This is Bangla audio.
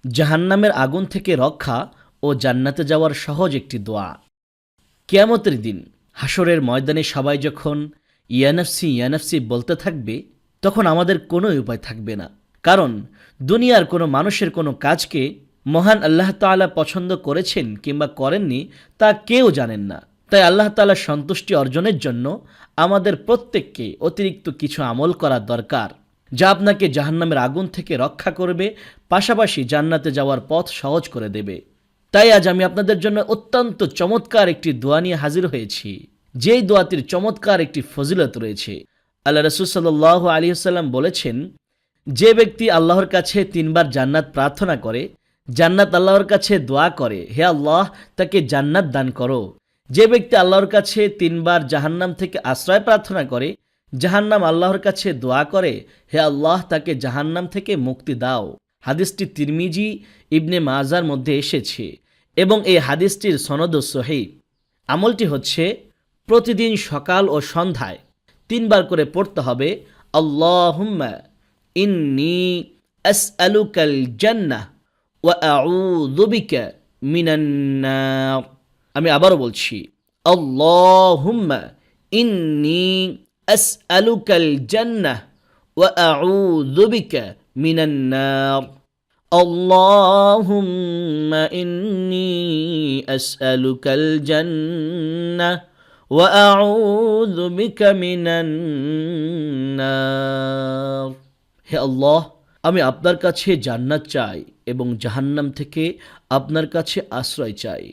জাহান্নামের আগুন থেকে রক্ষা ও জান্নাতে যাওয়ার সহজ একটি দোয়া। কিয়ামতের দিন হাসরের ময়দানে সবাই যখন ইয়ানাফসি ইয়ানাফসি বলতে থাকবে, তখন আমাদের কোনো উপায় থাকবে না। কারণ দুনিয়ার কোনো মানুষের কোনো কাজকে মহান আল্লাহ তাআলা পছন্দ করেছেন কিংবা করেননি তা কেউ জানেন না। তাই আল্লাহ তাআলার সন্তুষ্টি অর্জনের জন্য আমাদের প্রত্যেককে অতিরিক্ত কিছু আমল করা দরকার, যা আপনাকে জাহান্নামের আগুন থেকে রক্ষা করবে, পাশাপাশি জান্নাতে যাওয়ার পথ সহজ করে দেবে। তাই আজ আমি আপনাদের জন্য অত্যন্ত চমৎকার একটি দোয়া নিয়ে হাজির হয়েছি, যেই দোয়াটির চমৎকার একটি ফজিলত রয়েছে। আল্লাহ রাসূল সাল্লাল্লাহু আলাইহি ওয়াসাল্লাম বলেছেন, যে ব্যক্তি আল্লাহর কাছে 3 বার জান্নাত প্রার্থনা করে, জান্নাত আল্লাহর কাছে দোয়া করে, হে আল্লাহ তাকে জান্নাত দান করো। যে ব্যক্তি আল্লাহর কাছে 3 বার জাহান্নাম থেকে আশ্রয় প্রার্থনা করে, জাহান্নাম আল্লাহর কাছে দোয়া করে, হে আল্লাহ তাকে জাহান্নাম থেকে মুক্তি দাও। হাদিসটি তিরমিজি ইবনে মাজার মধ্যে এসেছে এবং এই হাদিসটির সনদ সহিহ। আমলটি হচ্ছে প্রতিদিন সকাল ও সন্ধ্যায় 3 বার করে পড়তে হবে, আল্লাহুম্মা ইন্নী আসআলুকাল জান্নাহ ওয়া আউযু বিকা মিনান নার। আমি আবারও বলছি, আল্লাহুম্মা ইন্নী আসআলুকাল জান্নাহ ওয়া আউযু বিকা মিনান নার। اللهم إني أسألك الجنة وأعوذ بك من النار। হে আল্লাহ, আমি আপনার কাছে জান্নাত চাই এবং জাহান্নাম থেকে আপনার কাছে আশ্রয় চাই।